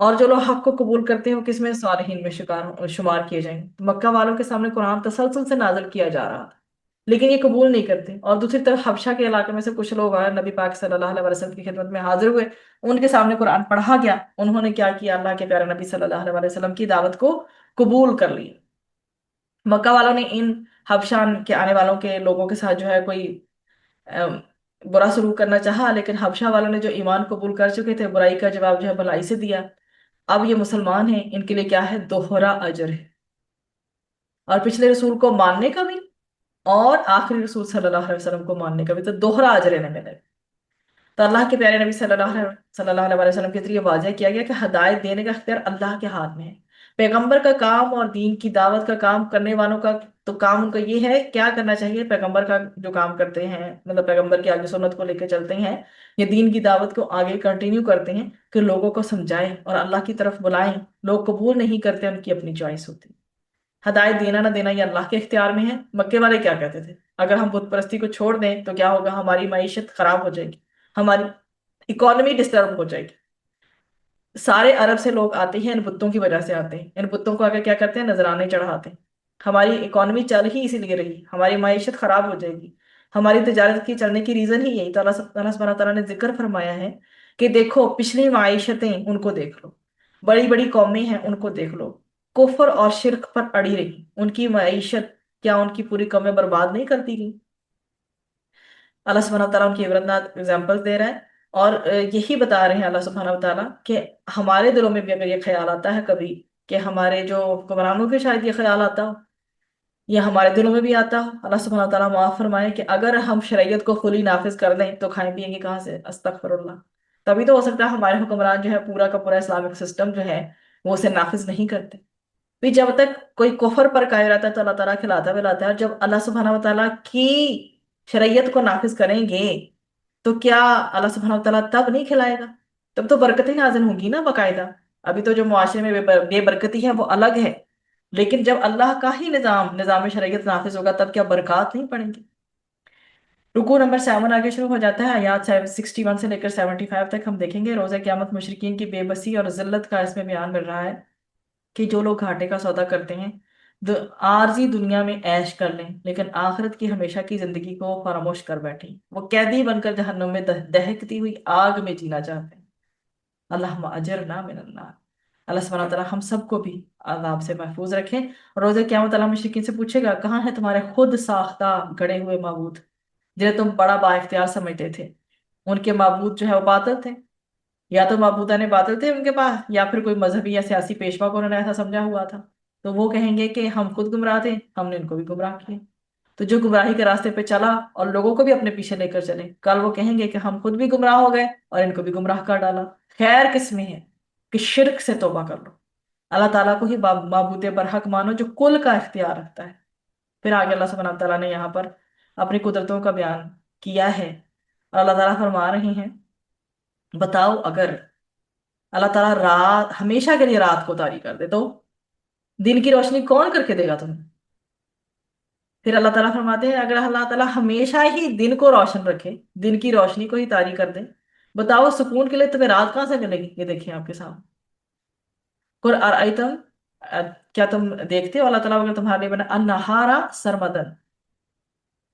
اور جو لوگ حق کو قبول کرتے ہیں وہ کس میں؟ صالحین میں شمار کیے جائیں گے۔ تو مکہ والوں کے سامنے قرآن تسلسل سے نازل کیا جا رہا تھا، لیکن یہ قبول نہیں کرتے۔ اور دوسری طرف حبشہ کے علاقے میں سے کچھ لوگ آئے، نبی پاک صلی اللہ علیہ وسلم کی خدمت میں حاضر ہوئے، ان کے سامنے قرآن پڑھا گیا، انہوں نے کیا کیا؟ اللہ کے پیارے نبی صلی اللہ علیہ وسلم کی دعوت کو قبول کر لیا۔ مکہ والوں نے ان حبشہ کے آنے والوں کے لوگوں کے ساتھ جو ہے کوئی ام، برا سلوک کرنا چاہا، لیکن حبشہ والوں نے جو ایمان قبول کر چکے تھے، برائی کا جواب جو ہے بھلائی سے دیا۔ اب یہ مسلمان ہیں، ان کے لیے کیا ہے؟ دوہرا اجر ہے، اور پچھلے رسول کو ماننے کا بھی اور آخری رسول صلی اللہ علیہ وسلم کو ماننے کا بھی، تو دوہرا اجر انہیں ملے گا۔ تو اللہ کے پیارے نبی صلی اللہ علیہ وسلم کے ذریعے واضح کیا گیا کہ ہدایت دینے کا اختیار اللہ کے ہاتھ میں ہے۔ پیغمبر کا کام اور دین کی دعوت کا کام کرنے والوں کا تو کام ان کا یہ ہے، کیا کرنا چاہیے؟ پیغمبر کا جو کام کرتے ہیں، مطلب پیغمبر کی آگے سنت کو لے کے چلتے ہیں، یا دین کی دعوت کو آگے کنٹینیو کرتے ہیں کہ لوگوں کو سمجھائیں اور اللہ کی طرف بلائیں۔ لوگ قبول نہیں کرتے، ان کی اپنی چوائس ہوتی ہے۔ ہدایت دینا نہ دینا یہ اللہ کے اختیار میں ہے۔ مکے والے کیا کہتے تھے؟ اگر ہم بت پرستی کو چھوڑ دیں تو کیا ہوگا؟ ہماری معیشت خراب ہو جائے گی، ہماری اکانومی ڈسٹرب ہو جائے گی۔ سارے عرب سے لوگ آتے ہیں، ان بتوں کی وجہ سے آتے ہیں، ان بتوں کو آگے کیا کرتے ہیں؟ نذرانے چڑھاتے ہیں۔ ہماری اکانومی چل ہی اسی لیے رہی، ہماری معیشت خراب ہو جائے گی، ہماری تجارت کی چلنے کی ریزن ہی یہی۔ تو اللہ سبحانہ تعالیٰ نے ذکر فرمایا ہے کہ دیکھو پچھلی معیشتیں ان کو دیکھ لو، بڑی بڑی قومیں ہیں ان کو دیکھ لو، کفر اور شرک پر اڑی رہی، ان کی معیشت کیا ان کی پوری قومیں برباد نہیں کرتی گئی؟ اللہ سبحانہ تعالیٰ ان کی عبرتناک اگزامپل دے رہا ہے، اور یہی بتا رہے ہیں اللہ سبحانہ تعالیٰ کہ ہمارے دلوں میں بھی اگر یہ خیال آتا ہے کبھی کہ ہمارے جو حکمرانوں کے شاید یہ خیال آتا ہو، یا ہمارے دلوں میں بھی آتا ہو، اللہ سبحانہ تعالیٰ معاف فرمائے کہ اگر ہم شریعت کو کھلی نافذ کر دیں تو کھائیں پیئیں گے کہاں سے؟ استغفر اللہ۔ تبھی تو ہو سکتا ہے ہمارے حکمران جو ہے پورا کا پورا اسلامک سسٹم جو ہے وہ اسے نافذ نہیں کرتے۔ بھی جب تک کوئی کفر پر قائم رہتا ہے تو اللہ تعالیٰ کھلاتا پلاتا ہے، اور جب اللہ سبحانہ و تعالیٰ کی شریعت کو نافذ کریں گے تو کیا اللہ سبحانہ و تعالیٰ تب نہیں کھلائے گا؟ تب تو برکتیں نازل ہوں گی نا باقاعدہ۔ ابھی تو جو معاشرے میں بے برکتی ہے وہ الگ ہے، لیکن جب اللہ کا ہی نظام شریعت نافذ ہوگا تب کیا برکات نہیں پڑیں گی؟ رکوع نمبر 7 آگے شروع ہو جاتا ہے، آیات 61 سے لے کر 75 تک ہم دیکھیں گے۔ روزہ قیامت مشرکین کی بے بسی اور ذلت کا اس میں بیان مل رہا ہے کہ جو لوگ گھاٹے کا سودا کرتے ہیں، عارضی دنیا میں عیش کر لیں لیکن آخرت کی ہمیشہ کی زندگی کو فراموش کر بیٹھیں، وہ قیدی بن کر جہنم میں دہکتی ہوئی آگ میں جینا چاہتے ہیں۔ اللہم اجرنا من النار۔ اللہ سبحانہ تعالیٰ ہم سب کو بھی عذاب سے محفوظ رکھیں۔ روزہ قیامت اللہ مشرکین سے پوچھے گا، کہاں ہے تمہارے خود ساختہ گڑے ہوئے معبود جنہیں تم بڑا با اختیار سمجھتے تھے؟ ان کے معبود جو ہے وہ باطل تھے، یا تو معبودہ نے باطل تھے ان کے پاس، یا پھر کوئی مذہبی یا سیاسی پیشوا کو انہوں نے ایسا سمجھا ہوا تھا۔ تو وہ کہیں گے کہ ہم خود گمراہ تھے، ہم نے ان کو بھی گمراہ کیا۔ تو جو گمراہی کے راستے پہ چلا اور لوگوں کو بھی اپنے پیچھے لے کر چلے، کل وہ کہیں گے کہ ہم خود بھی گمراہ ہو گئے اور ان کو بھی گمراہ کر ڈالا۔ خیر کس میں ہے کہ شرک سے توبہ کر لو، اللہ تعالیٰ کو ہی معبود برحق مانو جو کل کا اختیار رکھتا ہے۔ پھر آگے اللہ سبحانہ تعالیٰ نے یہاں پر اپنی قدرتوں کا بیان کیا ہے، اور اللہ تعالیٰ فرما رہے ہیں، بتاؤ اگر اللہ تعالیٰ رات ہمیشہ کے لیے رات کو طاری کر دے تو دن کی روشنی کون کر کے دے گا تمہیں؟ پھر اللہ تعالیٰ فرماتے ہیں اگر اللہ تعالیٰ ہمیشہ ہی دن کو روشن رکھے، دن کی روشنی کو ہی طاری کر دے، بتاؤ سکون کے لیے تمہیں رات کہاں سے ملے گی؟ یہ دیکھیں آپ کے سامنے، قل ارأیتم، کیا تم دیکھتے ہو اللہ تعالیٰ اگر تمہارے لیے بنا النہارا سرمدن،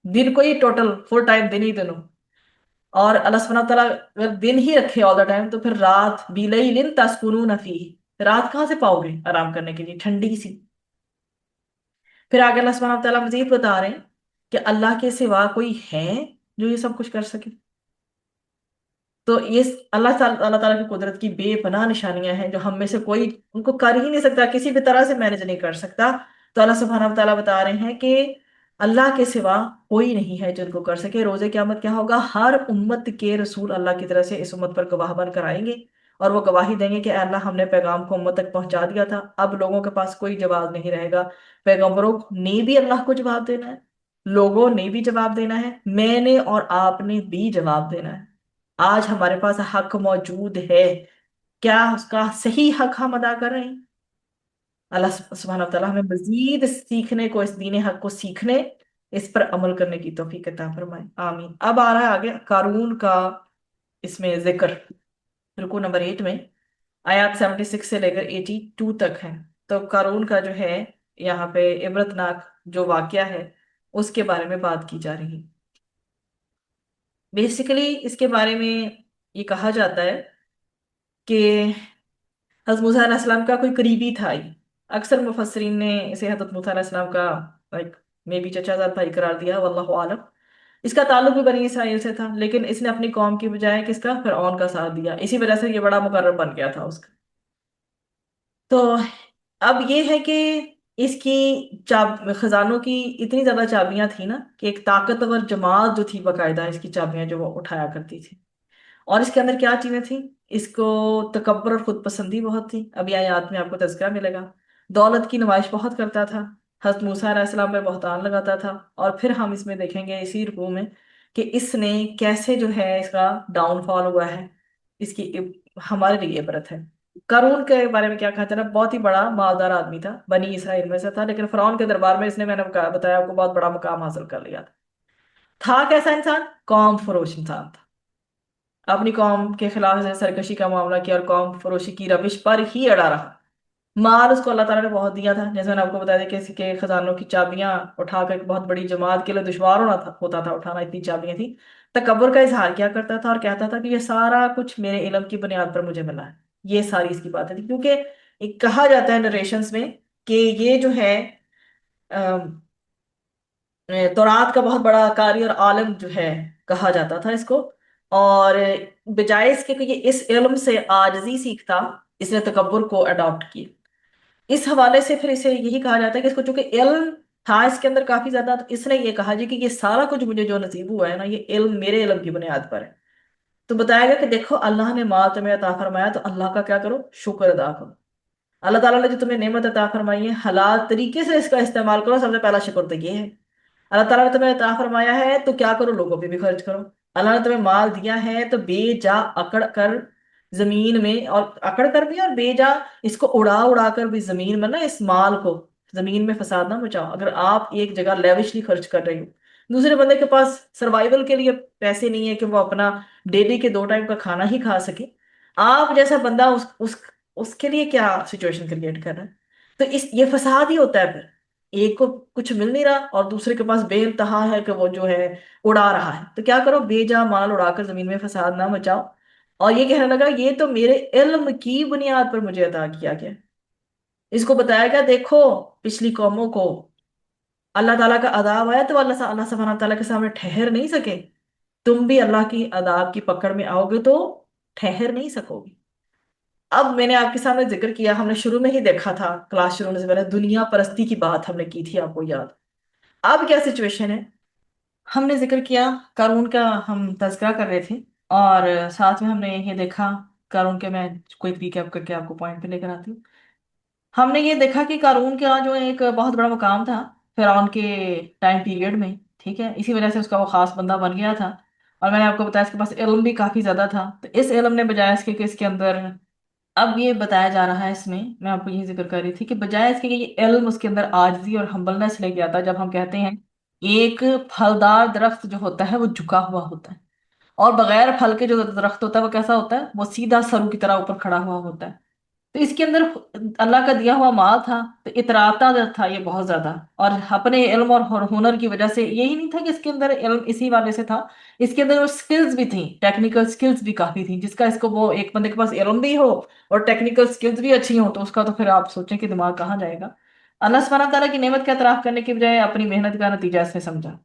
دن کو ہی ٹوٹل فل ٹائم دن ہی دنوں، اور اللہ سبحانہ تعالیٰ اگر دن ہی رکھے آل دا ٹائم تو پھر رات بِلَيْلٍ تَسْكُنُونَ فِيهِ، رات کہاں سے پاؤ گے آرام کرنے کے لیے ٹھنڈی سی؟ پھر آگے اللہ سبحانہ تعالیٰ مزید بتا رہے ہیں کہ اللہ کے سوا کوئی ہے جو یہ سب کچھ کر سکے؟ تو یہ اللہ تعالیٰ کی قدرت کی بے پناہ نشانیاں ہیں جو ہم میں سے کوئی ان کو کر ہی نہیں سکتا، کسی بھی طرح سے مینج نہیں کر سکتا۔ تو اللہ سبحانہ تعالیٰ بتا رہے ہیں کہ اللہ کے سوا کوئی نہیں ہے جو ان کو کر سکے۔ روز قیامت کیا ہوگا؟ ہر امت کے رسول اللہ کی طرف سے اس امت پر گواہ بن کر آئیں گے، اور وہ گواہی دیں گے کہ اے اللہ ہم نے پیغام کو امت تک پہنچا دیا تھا، اب لوگوں کے پاس کوئی جواب نہیں رہے گا۔ پیغمبروں نے بھی اللہ کو جواب دینا ہے، لوگوں نے بھی جواب دینا ہے، میں نے اور آپ نے بھی جواب دینا ہے۔ آج ہمارے پاس حق موجود ہے، کیا اس کا صحیح حق ہم ادا کر رہے ہیں؟ اللہ سبحانہ وتعالی ہمیں مزید سیکھنے کو، اس دین حق کو سیکھنے، اس پر عمل کرنے کی توفیق عطا فرمائے، آمین۔ اب آ رہا ہے آگے قارون کا اس میں ذکر، رکوع نمبر 8 میں آیات 76 سے لے کر 82 تک ہے۔ تو قارون کا جو ہے یہاں پہ عبرتناک جو واقعہ ہے اس کے بارے میں بات کی جا رہی۔ بیسیکلی اس کے بارے میں یہ کہا جاتا ہے کہ حضرت موسیٰ علیہ السلام کا کوئی قریبی تھا یہ۔ اکثر مفسرین نے اسے حضرت موسیٰ علیہ السلام کا ایک میں بھی چچا زاد بھائی قرار دیا، واللہ عالم۔ اس کا تعلق بھی بنی اسرائیل سے تھا، لیکن اس نے اپنی قوم کی بجائے کس کا، فرعون کا ساتھ دیا، اسی وجہ سے یہ بڑا مقرب بن گیا تھا اس کا۔ تو اب یہ ہے کہ اس کی خزانوں کی اتنی زیادہ چابیاں تھیں نا کہ ایک طاقتور جماعت جو تھی باقاعدہ اس کی چابیاں جو وہ اٹھایا کرتی تھی۔ اور اس کے اندر کیا چیزیں تھیں؟ اس کو تکبر اور خود پسندی بہت تھی، ابھی آیات میں آپ کو تذکرہ ملے گا۔ دولت کی نمائش بہت کرتا تھا، حضرت موسیٰ علیہ السلام پر بہتان لگاتا تھا، اور پھر ہم اس میں دیکھیں گے اسی رکوع میں کہ اس نے کیسے جو ہے اس کا ڈاؤن فال ہوا ہے۔ اس کی ہمارے لیے عبرت ہے۔ قارون کے بارے میں کیا کہا جاتا ہے؟ بہت ہی بڑا مالدار آدمی تھا، بنی اسرائیل میں سے تھا، لیکن فرعون کے دربار میں اس نے، میں نے بتایا آپ کو، بہت بڑا مقام حاصل کر لیا تھا۔ کیسا انسان؟ قوم فروش انسان تھا، اپنی قوم کے خلاف سے سرکشی کا معاملہ کیا اور قوم فروشی کی روش پر ہی اڑا رہا۔ مال اس کو اللہ تعالیٰ نے بہت دیا تھا، جیسے میں نے آپ کو بتایا تھا کہ اس کے خزانوں کی چابیاں اٹھا کر ایک بہت بڑی جماعت کے لیے دشوار ہوتا تھا اٹھانا، اتنی چابیاں تھیں۔ تکبر کا اظہار کیا کرتا تھا اور کہتا تھا کہ یہ سارا کچھ میرے علم کی بنیاد پر مجھے ملا ہے۔ یہ ساری اس کی باتیں تھی، کیونکہ ایک کہا جاتا ہے نریشنز میں کہ یہ جو ہے تورات کا بہت بڑا قاری اور عالم جو ہے کہا جاتا تھا اس کو، اور بجائے اس کے کہ یہ اس علم سے عاجزی سیکھتا، اس نے تکبر کو اڈاپٹ کیا۔ اس حوالے سے پھر اسے یہی کہا جاتا ہے کہ اس کو چونکہ علم تھا اس کے اندر کافی زیادہ، تو اس نے یہ کہا جی کہ یہ سارا کچھ مجھے جو نصیب ہوا ہے نا، یہ علم میرے علم کی بنیاد پر ہے۔ تو بتایا گیا کہ دیکھو اللہ نے مال تمہیں عطا فرمایا تو اللہ کا کیا کرو، شکر ادا کرو۔ اللہ تعالیٰ نے جو تمہیں نعمت عطا فرمائی ہے حلال طریقے سے اس کا استعمال کرو، سب سے پہلا شکر تو یہ ہے۔ اللہ تعالیٰ نے تمہیں عطا فرمایا ہے تو کیا کرو، لوگوں پہ بھی خرچ کرو۔ اللہ نے تمہیں مال دیا ہے تو بے جا اکڑ کر زمین میں، اور اکڑ کر بھی اور بے جا اس کو اڑا اڑا کر بھی زمین میں نا، اس مال کو زمین میں فساد نہ مچاؤ۔ اگر آپ ایک جگہ لیوشلی خرچ کر رہے ہو، دوسرے بندے کے پاس سروائیول کے لیے پیسے نہیں ہے کہ وہ اپنا ڈیلی کے 2 ٹائم کا کھانا ہی کھا سکے، آپ جیسا بندہ اس کے لیے کیا سچویشن کریٹ کر رہا ہے؟ تو یہ فساد ہی ہوتا ہے پھر۔ ایک کو کچھ مل نہیں رہا اور دوسرے کے پاس بے انتہا ہے کہ وہ جو ہے اڑا رہا ہے، تو کیا کرو، بے جا مال اڑا کر زمین میں فساد نہ مچاؤ۔ اور یہ کہنے لگا یہ تو میرے علم کی بنیاد پر مجھے عطا کیا گیا۔ اس کو بتایا گیا دیکھو پچھلی قوموں کو اللہ تعالیٰ کا عذاب آیا تو اللہ سبحانہ تعالیٰ کے سامنے ٹھہر نہیں سکے، تم بھی اللہ کی عذاب کی پکڑ میں آؤ گے تو ٹھہر نہیں سکو گے۔ اب میں نے آپ کے سامنے ذکر کیا، ہم نے شروع میں ہی دیکھا تھا، کلاس شروع ہونے سے پہلے دنیا پرستی کی بات ہم نے کی تھی، آپ کو یاد؟ اب کیا سچویشن ہے؟ ہم نے ذکر کیا قارون کا، ہم تذکرہ کر رہے تھے، اور ساتھ میں ہم نے یہ دیکھا قارون کے، میں کوئی ریکیپ کر کے آپ کو پوائنٹ پہ لے کر آتی ہوں۔ ہم نے یہ دیکھا کہ قارون کا جو ایک بہت بڑا مقام تھا فرعون کے ٹائم پیریڈ میں، ٹھیک ہے، اسی وجہ سے اس کا وہ خاص بندہ بن گیا تھا، اور میں نے آپ کو بتایا اس کے پاس علم بھی کافی زیادہ تھا۔ تو اس علم نے بجائے اس کے کہ اس کے اندر، اب یہ بتایا جا رہا ہے اس میں آپ کو یہی ذکر کر رہی تھی کہ بجائے اس کے کہ یہ علم اس کے اندر عاجزی اور ہمبلنس لے کے آتا ہے۔ جب ہم کہتے ہیں ایک پھلدار درخت جو ہوتا ہے وہ جھکا ہوا ہوتا ہے، اور بغیر پھل کے جو درخت ہوتا ہے وہ کیسا ہوتا ہے، وہ سیدھا سرو کی طرح اوپر کھڑا ہوا ہوتا ہے۔ تو اس کے اندر اللہ کا دیا ہوا مال تھا، تو اتراتا جو تھا یہ بہت زیادہ، اور اپنے علم اور ہنر کی وجہ سے یہی نہیں تھا کہ اس کے اندر علم اسی والے سے تھا، اس کے اندر وہ سکلز بھی تھیں، ٹیکنیکل سکلز بھی کافی تھیں، جس کا اس کو، وہ ایک بندے کے پاس علم بھی ہو اور ٹیکنیکل سکلز بھی اچھی ہوں تو اس کا تو پھر آپ سوچیں کہ دماغ کہاں جائے گا۔ اللہ سبحانہ تعالیٰ کی نعمت کا اعتراف کرنے کی بجائے اپنی محنت کا نتیجہ اس نے سمجھا،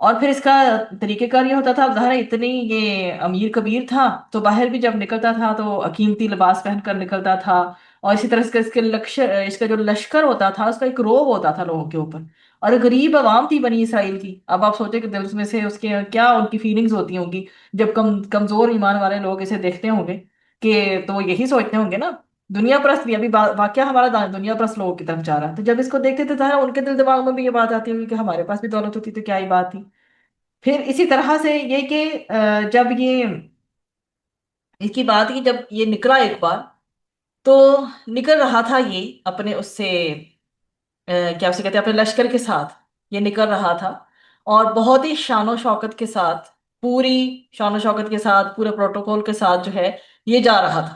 اور پھر اس کا طریقہ کار یہ ہوتا تھا، ظاہر ہے اتنی یہ امیر کبیر تھا تو باہر بھی جب نکلتا تھا تو قیمتی لباس پہن کر نکلتا تھا، اور اسی طرح اس کا جو لشکر ہوتا تھا اس کا ایک روب ہوتا تھا لوگوں کے اوپر، اور ایک غریب عوام تھی بنی اسرائیل کی۔ اب آپ سوچیں کہ دل میں سے اس کے کیا ان کی فیلنگز ہوتی ہوں گی جب کمزور ایمان والے لوگ اسے دیکھتے ہوں گے، کہ تو وہ یہی سوچتے ہوں گے نا، دنیا پرست بھی ابھی واقعہ ہمارا دنیا پرست لوگوں کی طرف جا رہا ہے، تو جب اس کو دیکھتے تھے ظاہر ان کے دل دماغ میں بھی یہ بات آتی ہوگی کہ ہمارے پاس بھی دولت ہوتی تو کیا ہی بات تھی۔ پھر اسی طرح سے یہ کہ جب یہ اس کی بات کی، جب یہ نکلا ایک بار، تو نکل رہا تھا یہ اپنے اس سے کیا اسے کہتے ہیں، اپنے لشکر کے ساتھ یہ نکل رہا تھا، اور بہت ہی شان و شوکت کے ساتھ، پوری شان و شوکت کے ساتھ، پورے پروٹوکول کے ساتھ جو ہے یہ جا رہا تھا،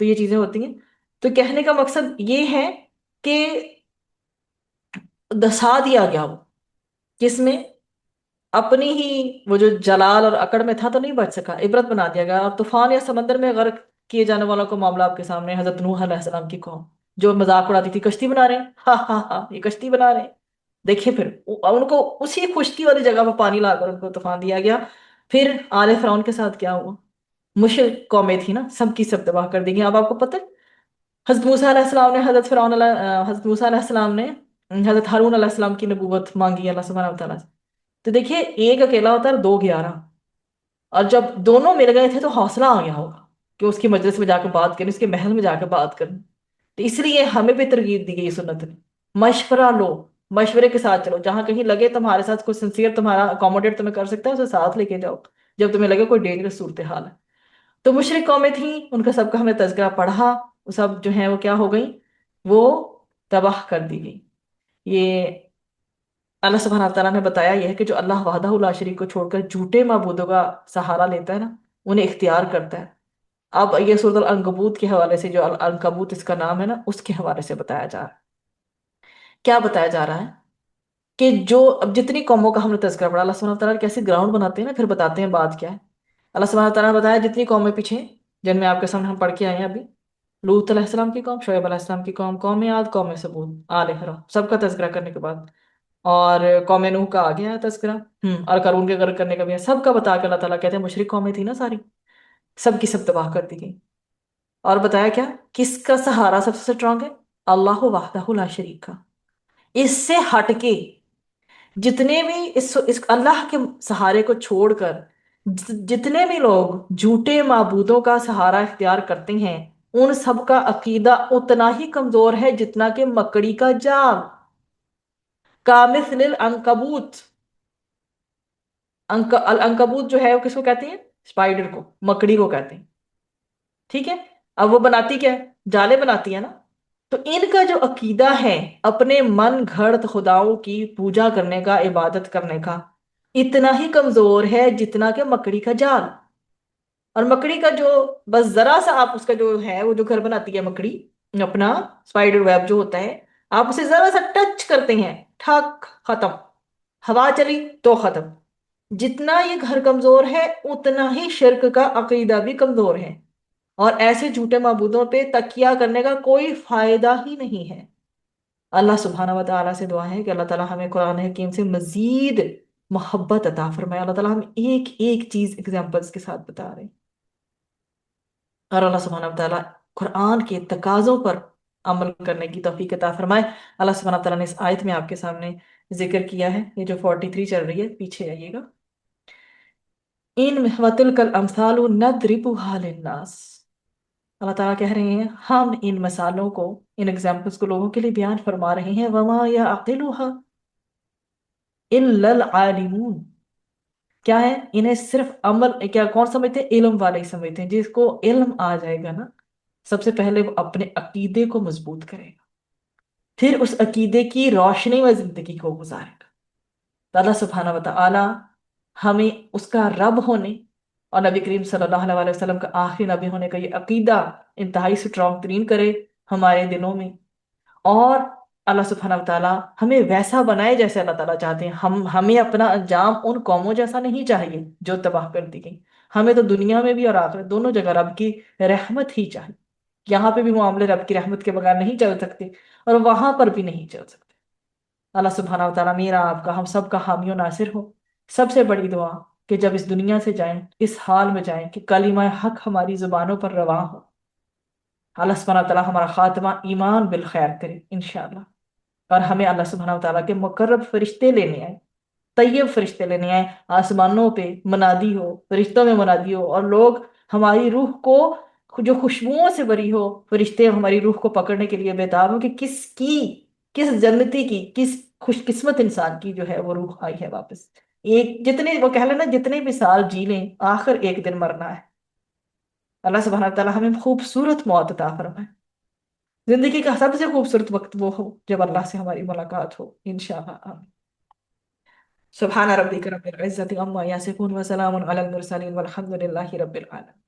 تو یہ چیزیں ہوتی ہیں. تو کہنے کا مقصد یہ ہے کہ دسا دیا گیا وہ، جس میں اپنی ہی وہ جو جلال اور اکڑ میں تھا تو نہیں بچ سکا، عبرت بنا دیا گیا. اور طوفان یا سمندر میں غرق کیے جانے والوں کو معاملہ آپ کے سامنے، حضرت نوح علیہ السلام کی قوم جو مذاق اڑاتی تھی کشتی بنا رہے ہیں، ہاں ہاں ہاں یہ کشتی بنا رہے ہیں. دیکھیں پھر ان کو اسی خشکی والی جگہ پہ پانی لا کر ان کو طوفان دیا گیا. پھر آل فرعون کے ساتھ کیا ہوا؟ مشرک قومیں تھی نا، سب کی سب تباہ کر دی گئی. اب آپ کو پتہ ہے حضرت موسیٰ علیہ السلام نے حضرت موسیٰ علیہ السلام نے حضرت ہارون علیہ السلام کی نبوت مانگی اللہ سبحانہ و تعالیٰ سے. تو دیکھیے ایک اکیلا ہوتا ہے اور دو 11، اور جب دونوں مل گئے تھے تو حوصلہ آ گیا ہوگا کہ اس کی مجلس میں جا کے بات کریں، اس کے محل میں جا کے بات کریں. تو اس لیے ہمیں بھی ترغیب دی گئی سنت میں، مشورہ لو، مشورے کے ساتھ چلو. جہاں کہیں لگے تمہارے ساتھ کوئی سنسیئر تمہارا اکوموڈیٹ تمہیں کر سکتا ہے اسے ساتھ لے کے جاؤ جب تمہیں لگے کوئی ڈینجرس صورتحال ہے. تو مشرک قومیں تھیں، ان کا سب کا ہمیں تذکرہ پڑھا، وہ سب جو ہیں وہ کیا ہو گئی؟ وہ تباہ کر دی گئی. یہ اللہ سبحانہ تعالیٰ نے بتایا یہ ہے کہ جو اللہ وحدہ لا شریک کو چھوڑ کر جھوٹے معبودوں کا سہارا لیتا ہے نا، انہیں اختیار کرتا ہے. اب یہ سورۃ العنکبوت کے حوالے سے، جو العنکبوت اس کا نام ہے نا، اس کے حوالے سے بتایا جا رہا ہے. کیا بتایا جا رہا ہے؟ کہ جو اب جتنی قوموں کا ہم نے تذکرہ پڑھا، اللہ سبحانہ تعالیٰ کیسے گراؤنڈ بناتے ہیں نا، پھر بتاتے ہیں بات کیا ہے. اللہ سبحانہ تعالیٰ نے بتایا جتنی قومیں پیچھے ہیں، جن میں آپ کے سامنے ہم پڑھ کے آئے ہیں ابھی، لوط علیہ السلام کی قوم، شعیب علیہ السلام کی قوم، قوم عاد، قوم ثمود، آل عمران، سب کا تذکرہ کرنے کے بعد اور قوم نوح کا آ گیا ہے تذکرہ، اور قارون کے غرق کرنے کا بھی ہے. سب کا بتا کے اللہ تعالیٰ کہتے ہیں مشرک قومیں تھی نا ساری، سب کی سب تباہ کر دی گئی. اور بتایا کیا؟ کس کا سہارا سب سے اسٹرانگ ہے؟ اللہ وحدہ لا شریک کا. اس سے ہٹ کے جتنے بھی اس اللہ کے سہارے کو چھوڑ کر جتنے بھی لوگ جھوٹے معبودوں کا سہارا اختیار کرتے ہیں، ان سب کا عقیدہ اتنا ہی کمزور ہے جتنا کہ مکڑی کا جال. کامثل العنکبوت، العنکبوت جو ہے وہ کس کو کہتے ہیں؟ اسپائڈر کو، مکڑی کو کہتے ہیں. ٹھیک ہے. اب وہ بناتی کیا ہے؟ جالے بناتی ہے نا. تو ان کا جو عقیدہ ہے اپنے من گھڑت خداؤں کی پوجا کرنے کا، عبادت کرنے کا، اتنا ہی کمزور ہے جتنا کہ مکڑی کا جال. اور مکڑی کا جو بس ذرا سا آپ اس کا جو ہے وہ جو گھر بناتی ہے مکڑی، اپنا اسپائڈر ویب جو ہوتا ہے، آپ اسے ذرا سا ٹچ کرتے ہیں، ٹھک، ختم. ہوا چلی تو ختم. جتنا یہ گھر کمزور ہے اتنا ہی شرک کا عقیدہ بھی کمزور ہے. اور ایسے جھوٹے معبودوں پہ تکیہ کرنے کا کوئی فائدہ ہی نہیں ہے. اللہ سبحانہ و تعالیٰ سے دعا ہے کہ اللہ تعالیٰ ہمیں قرآن حکیم سے مزید محبت عطا فرمائے. اللہ تعالیٰ ہمیں ایک ایک چیز ایگزامپلس کے ساتھ بتا رہے ہیں، اور اللہ سبحانہ و تعالیٰ قرآن کے تقاضوں پر عمل کرنے کی توفیق عطا فرمائے. اللہ سبحانہ و تعالیٰ نے اس آیت میں آپ کے سامنے ذکر کیا ہے، یہ جو 43 چل رہی ہے، پیچھے آئیے گا. ان وَتِلْكَ الْأَمْثَالُ نَضْرِبُهَا لِلنَّاسِ. اللہ تعالیٰ کہہ رہے ہیں ہم ان مثالوں کو، ان ایگزامپلس کو لوگوں کے لیے بیان فرما رہے ہیں. وَمَا يَعْقِلُهَا إِلَّا الْعَالِمُونَ. کیا ہے؟ انہیں صرف عمل کیا کون سمجھتے ہیں؟ علم والے ہی سمجھتے ہیں. جس کو علم آ جائے گا نا، سب سے پہلے وہ اپنے عقیدے کو مضبوط کرے گا، پھر اس عقیدے کی روشنی میں زندگی کو گزارے گا. تو اللہ سبحانہ و تعالی ہمیں اس کا رب ہونے اور نبی کریم صلی اللہ علیہ وسلم کا آخری نبی ہونے کا یہ عقیدہ انتہائی سٹرونگ ترین کرے ہمارے دلوں میں. اور اللہ سبحانہ و تعالیٰ ہمیں ویسا بنائے جیسے اللہ تعالیٰ چاہتے ہیں. ہمیں اپنا انجام ان قوموں جیسا نہیں چاہیے جو تباہ کر دی گئی. ہمیں تو دنیا میں بھی اور آخرت دونوں جگہ رب کی رحمت ہی چاہیے. یہاں پہ بھی معاملے رب کی رحمت کے بغیر نہیں چل سکتے، اور وہاں پر بھی نہیں چل سکتے. اللہ سبحانہ و تعالیٰ میرا آپ کا، ہم سب کا حامی و ناصر ہو. سب سے بڑی دعا کہ جب اس دنیا سے جائیں اس حال میں جائیں کہ کلمہ حق ہماری زبانوں پر رواں ہو. اللہ سبحانہ و تعالیٰ ہمارا خاتمہ ایمان بالخیر کرے انشاءاللہ. اور ہمیں اللہ سبحانہ و تعالیٰ کے مقرب فرشتے لینے آئے، طیب فرشتے لینے آئے. آسمانوں پہ منادی ہو، فرشتوں میں منادی ہو، اور لوگ ہماری روح کو جو خوشبوؤں سے بری ہو، فرشتے ہماری روح کو پکڑنے کے لیے بیدار ہو کہ کس جنتی کی، کس خوش قسمت انسان کی جو ہے وہ روح آئی ہے واپس. جتنے وہ کہہ لینا جتنے بھی سال جی لیں آخر ایک دن مرنا ہے. اللہ سبحانہ و تعالیٰ ہمیں خوبصورت موت عطا فرمائے. زندگی کا سب سے خوبصورت وقت وہ ہو جب اللہ سے ہماری ملاقات ہو انشاءاللہ. آمین. سبحان ربک رب العزت عما یصفون وسلام علی المرسلین والحمد للہ رب العالمین.